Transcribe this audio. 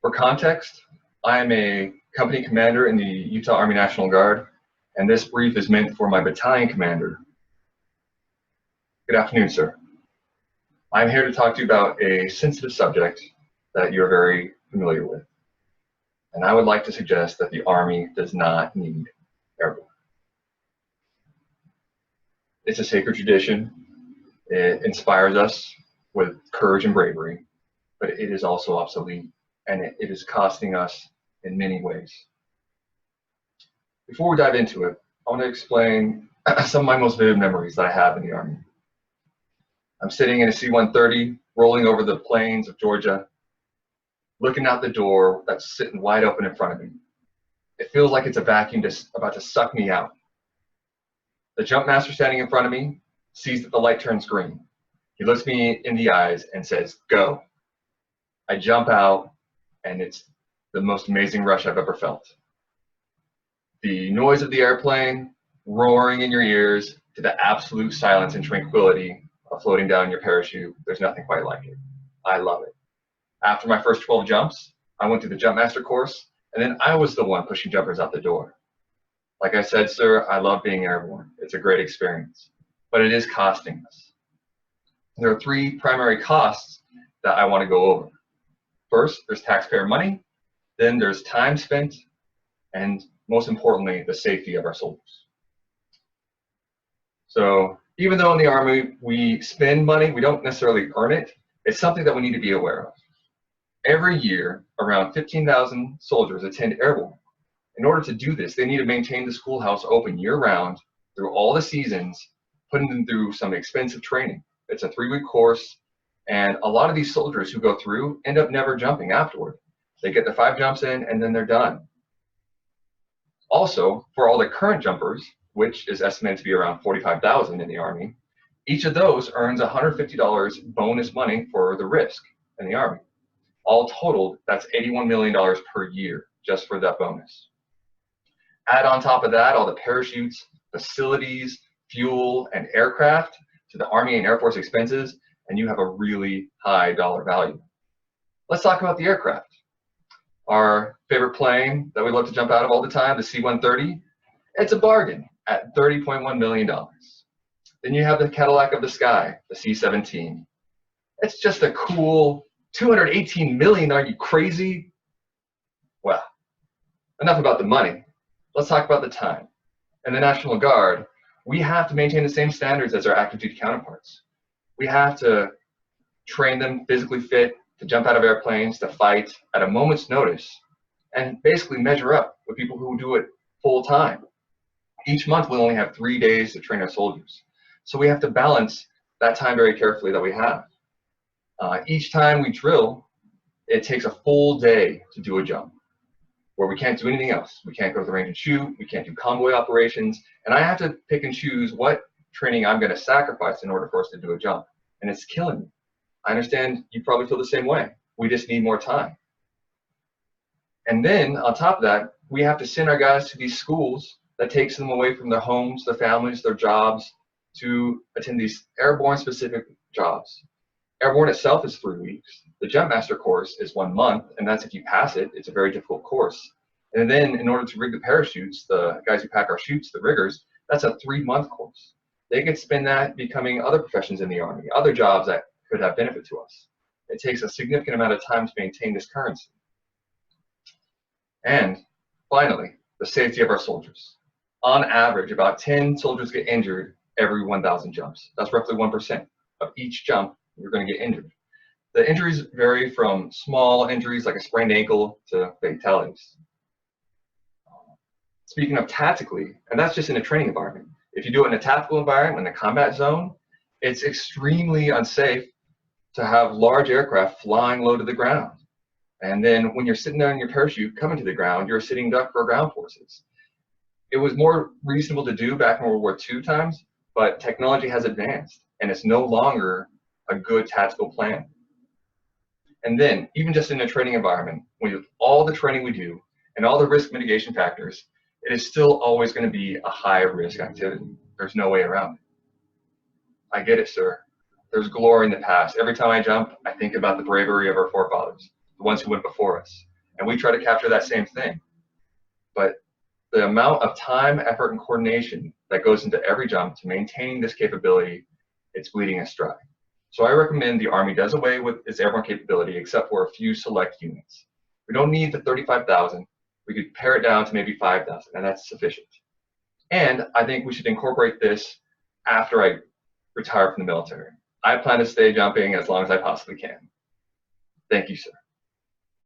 For context, I am a company commander in the Utah Army National Guard, and this brief is meant for my battalion commander. Good afternoon, sir. I'm here to talk to you about a sensitive subject that you're very familiar with. And I would like to suggest that the Army does not need Airborne. It's a sacred tradition. It inspires us with courage and bravery, but it is also obsolete, and it is costing us in many ways. Before we dive into it, I want to explain some of my most vivid memories that I have in the Army. I'm sitting in a C-130, rolling over the plains of Georgia, looking out the door that's sitting wide open in front of me. It feels like it's a vacuum about to suck me out. The jump master standing in front of me sees that the light turns green. He looks me in the eyes and says, "Go." I jump out, and it's the most amazing rush I've ever felt. The noise of the airplane roaring in your ears to the absolute silence and tranquility of floating down your parachute, there's nothing quite like it. I love it. After my first 12 jumps, I went through the jump master course, and then I was the one pushing jumpers out the door. Like I said, sir, I love being airborne. It's a great experience, but it is costing us. There are three primary costs that I want to go over. First, there's taxpayer money, then there's time spent, and most importantly, the safety of our soldiers. So even though in the Army we spend money, we don't necessarily earn it. It's something that we need to be aware of. Every year, around 15,000 soldiers attend Airborne. In order to do this, they need to maintain the schoolhouse open year-round through all the seasons, putting them through some expensive training. It's a 3-week course, and a lot of these soldiers who go through end up never jumping afterward. They get the 5 jumps in, and then they're done. Also, for all the current jumpers, which is estimated to be around 45,000 in the Army, each of those earns $150 bonus money for the risk in the Army. All totaled, that's $81 million per year just for that bonus. Add on top of that all the parachutes, facilities, fuel, and aircraft to the Army and Air Force expenses, and you have a really high dollar value. Let's talk about the aircraft. Our favorite plane that we love to jump out of all the time, the C-130, it's a bargain at $30.1 million. Then you have the Cadillac of the sky, the C-17. It's just a cool $218 million. Are you crazy? Well, enough about the money. Let's talk about the time. In the National Guard, we have to maintain the same standards as our active duty counterparts. We have to train them physically fit to jump out of airplanes, to fight at a moment's notice, and basically measure up with people who do it full time. Each month we only have 3 days to train our soldiers. So we have to balance that time very carefully that we have. Each time we drill, it takes a full day to do a jump, where we can't do anything else. We can't go to the range and shoot, we can't do convoy operations, and I have to pick and choose what training I'm going to sacrifice in order for us to do a jump, and it's killing me. I understand you probably feel the same way. We just need more time. And then on top of that, we have to send our guys to these schools that takes them away from their homes, their families, their jobs, to attend these airborne specific jobs. Airborne itself is 3 weeks. The jump master course is 1 month, and that's if you pass it. It's a very difficult course. And then in order to rig the parachutes, the guys who pack our chutes, the riggers, that's a 3-month course. They could spend that becoming other professions in the Army, other jobs that could have benefit to us. It takes a significant amount of time to maintain this currency. And finally, the safety of our soldiers. On average, about 10 soldiers get injured every 1,000 jumps. That's roughly 1% of each jump you're going to get injured. The injuries vary from small injuries like a sprained ankle to fatalities. Speaking of tactically, and that's just in a training environment. If you do it in a tactical environment, in a combat zone, it's extremely unsafe to have large aircraft flying low to the ground. And then when you're sitting there in your parachute coming to the ground, you're a sitting duck for ground forces. It was more reasonable to do back in World War II times, but technology has advanced, and it's no longer a good tactical plan. And then, even just in a training environment, with all the training we do and all the risk mitigation factors, it is still always going to be a high risk activity. There's no way around it. I get it, sir. There's glory in the past. Every time I jump, I think about the bravery of our forefathers, the ones who went before us. and we try to capture that same thing. But the amount of time, effort, and coordination that goes into every jump to maintaining this capability, it's bleeding us dry. So I recommend the Army does away with its airborne capability except for a few select units. We don't need the 35,000. We could pare it down to maybe 5,000, and that's sufficient. And I think we should incorporate this after I retire from the military. I plan to stay jumping as long as I possibly can. Thank you, sir.